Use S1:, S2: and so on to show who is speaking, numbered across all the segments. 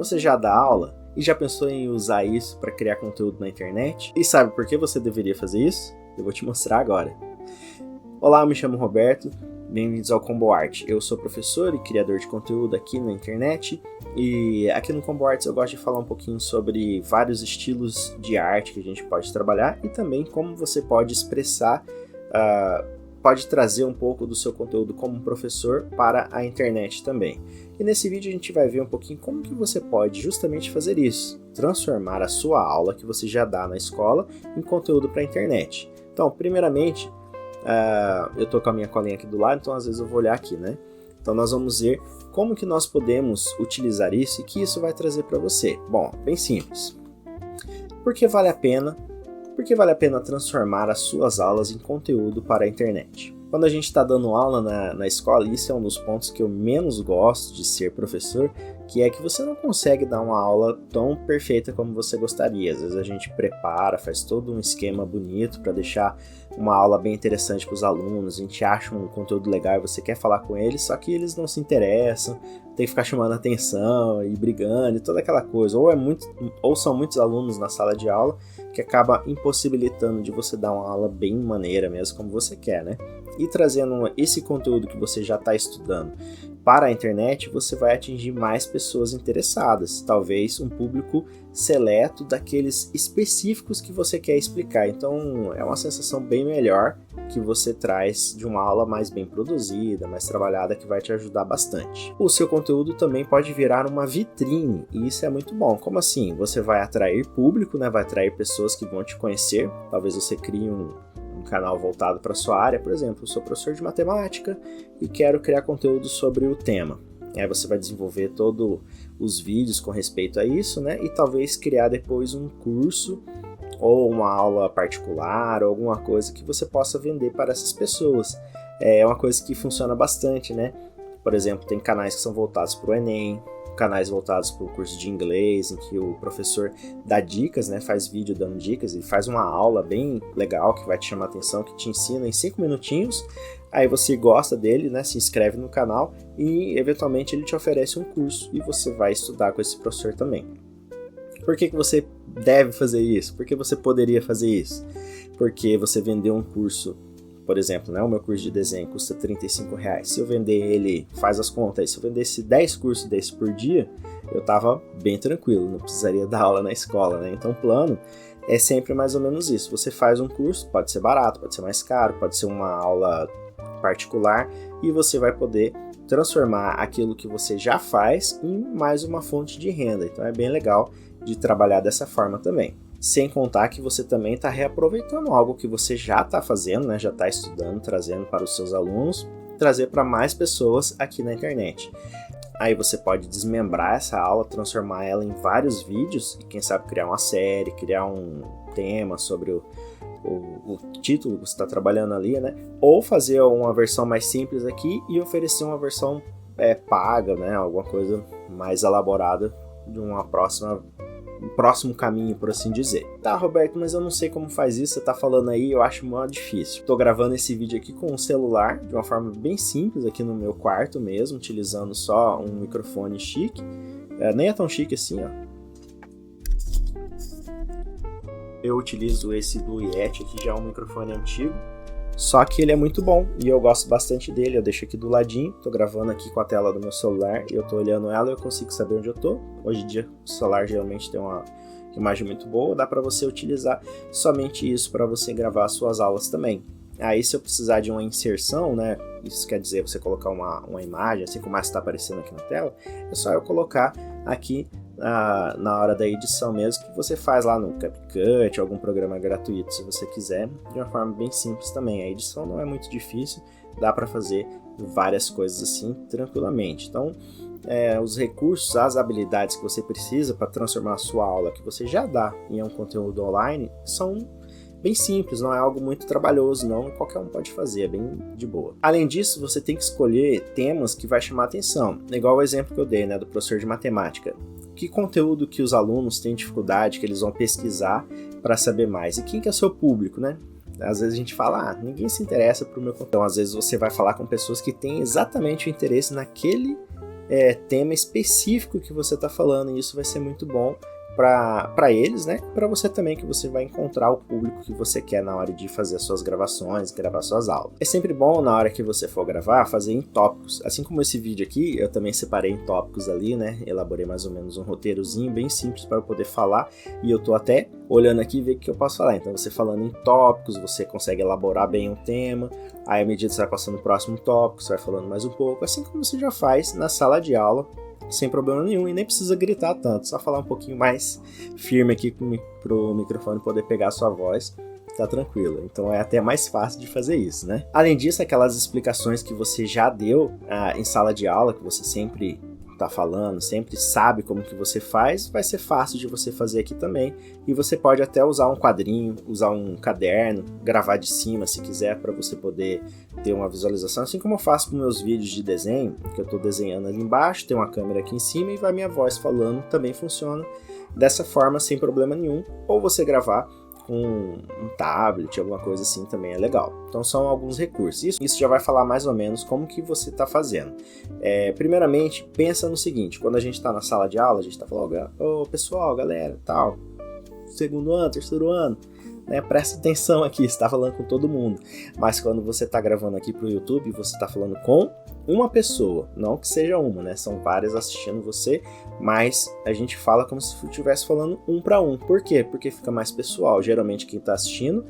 S1: Você já dá aula e já pensou em usar isso para criar conteúdo na internet? E sabe por que você deveria fazer isso? Eu vou te mostrar agora. Olá, eu me chamo Roberto, bem-vindos ao ComboArt. Eu sou professor e criador de conteúdo aqui na internet e aqui no ComboArts eu gosto de falar um pouquinho sobre vários estilos de arte que a gente pode trabalhar e também como você pode expressar, pode trazer um pouco do seu conteúdo como professor para a internet também. E nesse vídeo a gente vai ver um pouquinho como que você pode justamente fazer isso, transformar a sua aula que você já dá na escola em conteúdo para a internet. Então, primeiramente, eu tô com a minha colinha aqui do lado, então às vezes eu vou olhar aqui, né? Então nós vamos ver como que nós podemos utilizar isso e que isso vai trazer para você. Bom, bem simples. Por que vale a pena? Porque vale a pena transformar as suas aulas em conteúdo para a internet. Quando a gente está dando aula na escola, isso é um dos pontos que eu menos gosto de ser professor, que é que você não consegue dar uma aula tão perfeita como você gostaria. Às vezes a gente prepara, faz todo um esquema bonito para deixar uma aula bem interessante para os alunos, a gente acha um conteúdo legal e você quer falar com eles, só que eles não se interessam, tem que ficar chamando atenção e brigando e toda aquela coisa. Ou são muitos alunos na sala de aula que acaba impossibilitando de você dar uma aula bem maneira mesmo, como você quer, né? E trazendo esse conteúdo que você já está estudando para a internet, você vai atingir mais pessoas interessadas, talvez um público seleto daqueles específicos que você quer explicar. Então é uma sensação bem melhor que você traz de uma aula mais bem produzida, mais trabalhada, que vai te ajudar bastante. O seu conteúdo também pode virar uma vitrine, e isso é muito bom. Como assim? Você vai atrair público, né? Vai atrair pessoas que vão te conhecer, talvez você crie um canal voltado para a sua área, por exemplo, eu sou professor de matemática e quero criar conteúdo sobre o tema. Aí você vai desenvolver todos os vídeos com respeito a isso, né? E talvez criar depois um curso ou uma aula particular ou alguma coisa que você possa vender para essas pessoas. É uma coisa que funciona bastante, né? Por exemplo, tem canais que são voltados para o Enem, canais voltados para o curso de inglês, em que o professor dá dicas, né, faz vídeo dando dicas, ele faz uma aula bem legal que vai te chamar a atenção, que te ensina em 5 minutinhos, aí você gosta dele, né, se inscreve no canal e eventualmente ele te oferece um curso e você vai estudar com esse professor também. Por que você deve fazer isso? Por que você poderia fazer isso? Porque você vendeu um curso, por exemplo, né, o meu curso de desenho custa R$35. Se eu vender ele, faz as contas aí, se eu vendesse 10 cursos desse por dia, eu tava bem tranquilo, não precisaria dar aula na escola, né? Então o plano é sempre mais ou menos isso. Você faz um curso, pode ser barato, pode ser mais caro, pode ser uma aula particular e você vai poder transformar aquilo que você já faz em mais uma fonte de renda. Então é bem legal de trabalhar dessa forma também. Sem contar que você também está reaproveitando algo que você já está fazendo, né? Já está estudando, trazendo para os seus alunos, trazer para mais pessoas aqui na internet. Aí você pode desmembrar essa aula, transformar ela em vários vídeos e quem sabe criar uma série, criar um tema sobre o título que você está trabalhando ali, né? Ou fazer uma versão mais simples aqui e oferecer uma versão paga, né? Alguma coisa mais elaborada de um próximo caminho, por assim dizer. Tá, Roberto, mas eu não sei como faz isso, você tá falando aí, eu acho muito difícil. Tô gravando esse vídeo aqui com um celular, de uma forma bem simples, aqui no meu quarto mesmo, utilizando só um microfone chique. Nem é tão chique assim, ó. Eu utilizo esse Blue Yeti aqui, já é um microfone antigo, só que ele é muito bom e eu gosto bastante dele. Eu deixo aqui do ladinho, tô gravando aqui com a tela do meu celular e eu tô olhando ela e eu consigo saber onde eu tô. Hoje em dia o celular geralmente tem uma imagem muito boa, dá para você utilizar somente isso para você gravar suas aulas também. Aí se eu precisar de uma inserção, né, isso quer dizer você colocar uma imagem, assim como essa está aparecendo aqui na tela, é só eu colocar aqui na hora da edição mesmo, que você faz lá no CapCut, algum programa gratuito, se você quiser, de uma forma bem simples também. A edição não é muito difícil, dá para fazer várias coisas assim tranquilamente. Então, os recursos, as habilidades que você precisa para transformar a sua aula que você já dá em um conteúdo online são bem simples, não é algo muito trabalhoso, não, qualquer um pode fazer, é bem de boa. Além disso, você tem que escolher temas que vai chamar atenção, igual o exemplo que eu dei, né, do professor de matemática. Que conteúdo que os alunos têm dificuldade, que eles vão pesquisar para saber mais, e quem que é o seu público, né? Às vezes a gente fala, ninguém se interessa por meu conteúdo. Então, às vezes você vai falar com pessoas que têm exatamente o interesse naquele tema específico que você está falando, e isso vai ser muito bom para eles, né? Para você também, que você vai encontrar o público que você quer na hora de fazer as suas gravações, gravar suas aulas. É sempre bom, na hora que você for gravar, fazer em tópicos. Assim como esse vídeo aqui, eu também separei em tópicos ali, né? Elaborei mais ou menos um roteirozinho bem simples para eu poder falar, e eu tô até olhando aqui e ver o que eu posso falar. Então, você falando em tópicos, você consegue elaborar bem um tema, aí à medida que você vai passando o próximo tópico, você vai falando mais um pouco, assim como você já faz na sala de aula, sem problema nenhum, e nem precisa gritar tanto, só falar um pouquinho mais firme aqui pro microfone poder pegar a sua voz, tá tranquilo. Então é até mais fácil de fazer isso, né? Além disso, aquelas explicações que você já deu em sala de aula, que você sempre tá falando, sempre sabe como que você faz, vai ser fácil de você fazer aqui também, e você pode até usar um quadrinho, usar um caderno, gravar de cima se quiser, para você poder ter uma visualização, assim como eu faço com meus vídeos de desenho, que eu tô desenhando ali embaixo, tem uma câmera aqui em cima e vai minha voz falando, também funciona dessa forma sem problema nenhum, ou você gravar com um tablet, alguma coisa assim também é legal. Então são alguns recursos. Isso já vai falar mais ou menos como que você está fazendo. Primeiramente, pensa no seguinte: quando a gente está na sala de aula, a gente está falando, ô pessoal, galera, tal, segundo ano, terceiro ano, né, presta atenção aqui, você está falando com todo mundo. Mas quando você está gravando aqui para o YouTube, você está falando com uma pessoa, não que seja uma, né? São várias assistindo você, mas a gente fala como se estivesse falando um para um. Por quê? Porque fica mais pessoal. Geralmente quem está assistindo,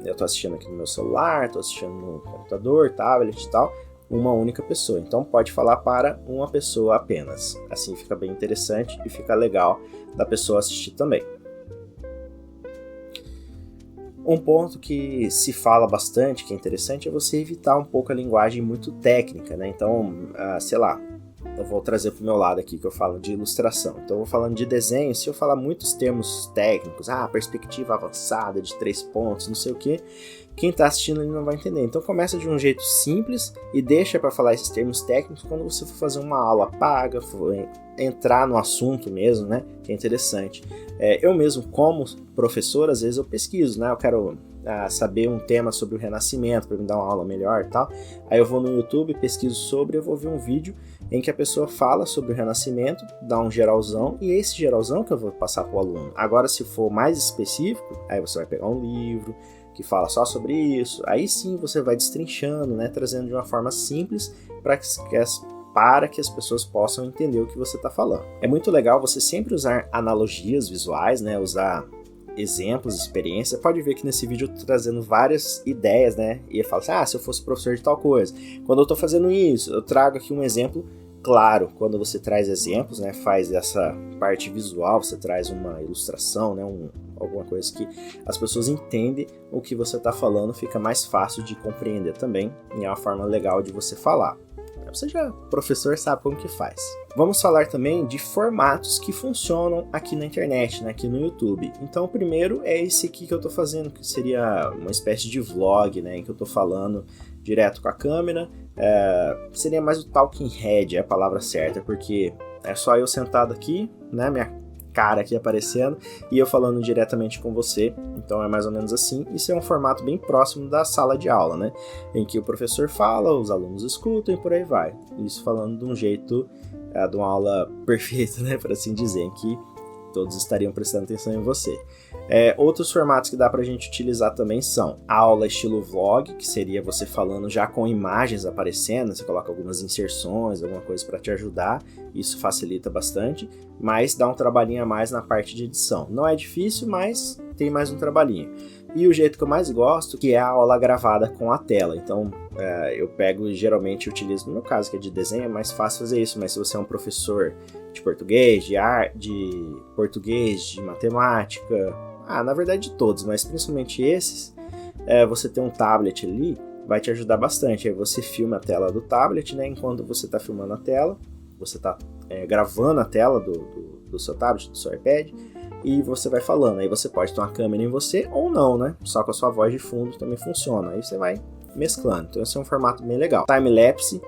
S1: eu estou assistindo aqui no meu celular, estou assistindo no computador, tablet e tal, uma única pessoa. Então pode falar para uma pessoa apenas. Assim fica bem interessante e fica legal da pessoa assistir também. Um ponto que se fala bastante, que é interessante, é você evitar um pouco a linguagem muito técnica, né? Então, sei lá, eu vou trazer para o meu lado aqui, que eu falo de ilustração. Então, eu vou falando de desenho, se eu falar muitos termos técnicos, perspectiva avançada, de 3 pontos, não sei o que, quem está assistindo ele não vai entender. Então, começa de um jeito simples e deixa para falar esses termos técnicos quando você for fazer uma aula paga, for entrar no assunto mesmo, né? Que é interessante. Eu mesmo, como professor, às vezes eu pesquiso, né? Eu quero saber um tema sobre o Renascimento para me dar uma aula melhor e tal. Aí eu vou no YouTube, pesquiso sobre, eu vou ver um vídeo em que a pessoa fala sobre o Renascimento, dá um geralzão, e é esse geralzão que eu vou passar para o aluno. Agora, se for mais específico, aí você vai pegar um livro que fala só sobre isso, aí sim você vai destrinchando, né? Trazendo de uma forma simples para que as pessoas possam entender o que você está falando. É muito legal você sempre usar analogias visuais, né? Usar exemplos, experiência. Pode ver que nesse vídeo eu tô trazendo várias ideias, né? E eu falo assim, se eu fosse professor de tal coisa. Quando eu tô fazendo isso, eu trago aqui um exemplo claro. Quando você traz exemplos, né? Faz essa parte visual, você traz uma ilustração, né? Alguma coisa que as pessoas entendem o que você está falando, fica mais fácil de compreender também, e é uma forma legal de você falar. Você já, professor, sabe como que faz. Vamos falar também de formatos que funcionam aqui na internet, né, aqui no YouTube. Então, o primeiro é esse aqui que eu estou fazendo, que seria uma espécie de vlog, né, em que eu estou falando direto com a câmera. Seria mais o talking head, é a palavra certa, porque é só eu sentado aqui, né, minha cara aqui aparecendo, e eu falando diretamente com você. Então é mais ou menos assim. Isso é um formato bem próximo da sala de aula, né? Em que o professor fala, os alunos escutam e por aí vai. Isso falando de um jeito, de uma aula perfeita, né? Por assim dizer, em que todos estariam prestando atenção em você. Outros formatos que dá pra gente utilizar também são a aula estilo vlog, que seria você falando já com imagens aparecendo, você coloca algumas inserções, alguma coisa para te ajudar, isso facilita bastante, mas dá um trabalhinho a mais na parte de edição. Não é difícil, mas tem mais um trabalhinho. E o jeito que eu mais gosto, que é a aula gravada com a tela. Então, eu pego e geralmente utilizo, no meu caso que é de desenho, é mais fácil fazer isso, mas se você é um professor de português, de português, de matemática, na verdade de todos, mas principalmente esses, você ter um tablet ali vai te ajudar bastante. Aí você filma a tela do tablet, né? Enquanto você está filmando a tela, você está gravando a tela do seu tablet, do seu iPad, e você vai falando. Aí você pode ter uma câmera em você ou não, né? Só com a sua voz de fundo também funciona. Aí você vai mesclando. Então esse é um formato bem legal. Time-lapse,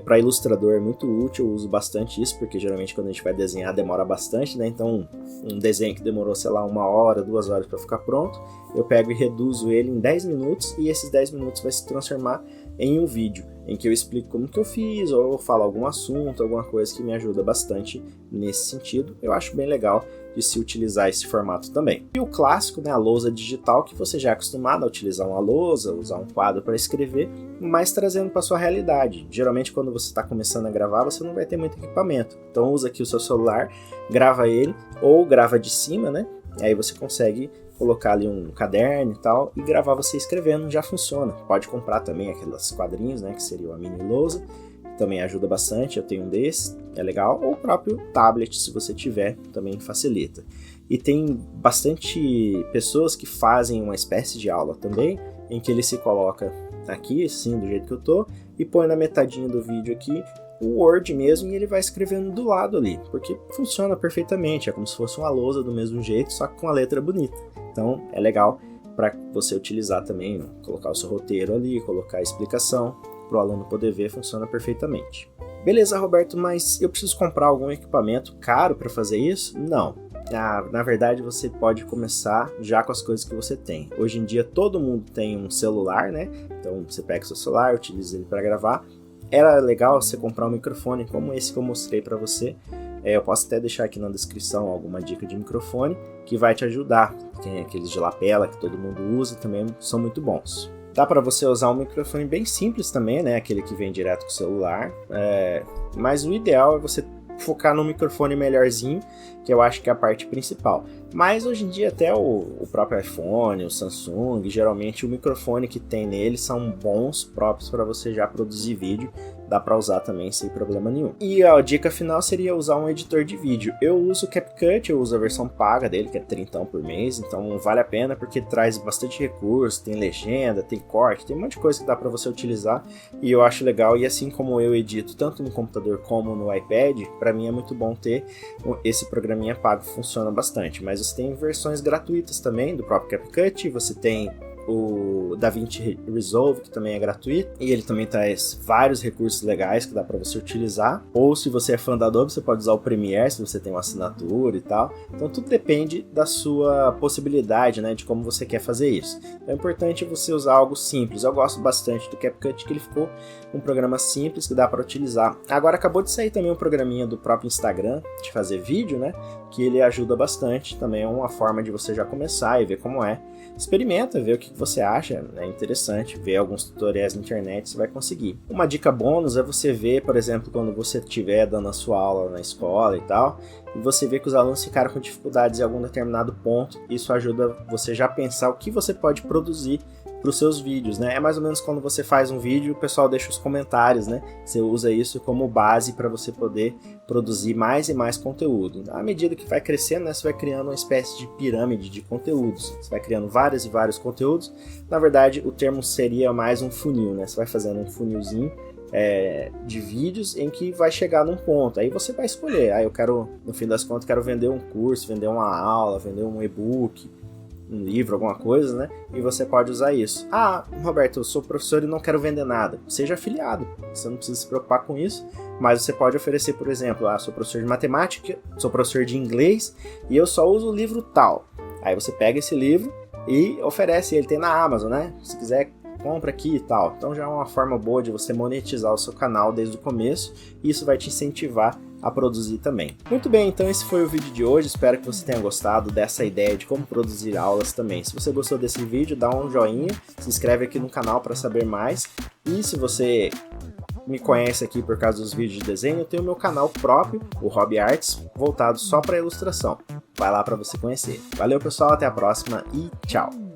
S1: para ilustrador é muito útil, eu uso bastante isso, porque geralmente quando a gente vai desenhar demora bastante, né? Então um desenho que demorou, sei lá, 1 hora, 2 horas para ficar pronto, eu pego e reduzo ele em 10 minutos, e esses 10 minutos vai se transformar em um vídeo, em que eu explico como que eu fiz, ou eu falo algum assunto, alguma coisa que me ajuda bastante nesse sentido. Eu acho bem legal de se utilizar esse formato também. E o clássico, né, a lousa digital, que você já é acostumado a utilizar uma lousa, usar um quadro para escrever, mas trazendo para sua realidade. Geralmente quando você está começando a gravar, você não vai ter muito equipamento. Então usa aqui o seu celular, grava ele, ou grava de cima, né? Aí você consegue colocar ali um caderno e tal, e gravar você escrevendo, já funciona. Pode comprar também aqueles quadrinhos, né, que seria a mini lousa, também ajuda bastante, eu tenho um desses, é legal, ou o próprio tablet, se você tiver, também facilita. E tem bastante pessoas que fazem uma espécie de aula também, em que ele se coloca aqui, assim, do jeito que eu tô, e põe na metadinha do vídeo aqui, o Word mesmo, e ele vai escrevendo do lado ali, porque funciona perfeitamente, é como se fosse uma lousa do mesmo jeito, só que com a letra bonita. Então é legal para você utilizar também, colocar o seu roteiro ali, colocar a explicação, para o aluno poder ver, funciona perfeitamente. Beleza, Roberto, mas eu preciso comprar algum equipamento caro para fazer isso? Não. Na verdade, você pode começar já com as coisas que você tem. Hoje em dia, todo mundo tem um celular, né? Então, você pega o seu celular, utiliza ele para gravar. Era legal você comprar um microfone como esse que eu mostrei para você. Eu posso até deixar aqui na descrição alguma dica de microfone que vai te ajudar. Tem aqueles de lapela que todo mundo usa, também são muito bons. Dá para você usar um microfone bem simples também, né? Aquele que vem direto com o celular. Mas o ideal é você focar no microfone melhorzinho, que eu acho que é a parte principal. Mas hoje em dia até o próprio iPhone, o Samsung, geralmente o microfone que tem nele são bons, próprios para você já produzir vídeo. Dá para usar também sem problema nenhum. E a dica final seria usar um editor de vídeo. Eu uso o CapCut, eu uso a versão paga dele, que é R$30 por mês, então vale a pena porque traz bastante recurso, tem legenda, tem corte, tem um monte de coisa que dá para você utilizar e eu acho legal. E assim como eu edito tanto no computador como no iPad, para mim é muito bom ter esse programinha pago, funciona bastante. Mas você tem versões gratuitas também do próprio CapCut, você tem o DaVinci Resolve, que também é gratuito, e ele também traz vários recursos legais que dá para você utilizar, ou se você é fã da Adobe, você pode usar o Premiere, se você tem uma assinatura e tal. Então tudo depende da sua possibilidade, né, de como você quer fazer isso. Então é importante você usar algo simples. Eu gosto bastante do CapCut, que ele ficou um programa simples que dá para utilizar. Agora acabou de sair também um programinha do próprio Instagram, de fazer vídeo, né, que ele ajuda bastante, também é uma forma de você já começar e ver como é. Experimenta, vê o que você acha, é interessante, ver alguns tutoriais na internet, você vai conseguir. Uma dica bônus é você ver, por exemplo, quando você estiver dando a sua aula na escola e tal, e você vê que os alunos ficaram com dificuldades em algum determinado ponto, isso ajuda você já a pensar o que você pode produzir para os seus vídeos, né? É mais ou menos quando você faz um vídeo, o pessoal deixa os comentários, né? Você usa isso como base para você poder produzir mais e mais conteúdo. À medida que vai crescendo, né, você vai criando uma espécie de pirâmide de conteúdos. Você vai criando vários e vários conteúdos. Na verdade, o termo seria mais um funil, né? Você vai fazendo um funilzinho de vídeos em que vai chegar num ponto. Aí você vai escolher. Aí eu quero, no fim das contas, quero vender um curso, vender uma aula, vender um e-book, um livro, alguma coisa, né? E você pode usar isso. Ah, Roberto, eu sou professor e não quero vender nada. Seja afiliado, você não precisa se preocupar com isso, mas você pode oferecer, por exemplo, sou professor de matemática, sou professor de inglês e eu só uso o livro tal. Aí você pega esse livro e oferece, ele tem na Amazon, né? Se quiser, compra aqui e tal. Então já é uma forma boa de você monetizar o seu canal desde o começo e isso vai te incentivar a produzir também. Muito bem, então esse foi o vídeo de hoje, espero que você tenha gostado dessa ideia de como produzir aulas também. Se você gostou desse vídeo, dá um joinha, se inscreve aqui no canal para saber mais, e se você me conhece aqui por causa dos vídeos de desenho, eu tenho meu canal próprio, o Hobby Arts, voltado só para ilustração. Vai lá para você conhecer. Valeu pessoal, até a próxima e tchau!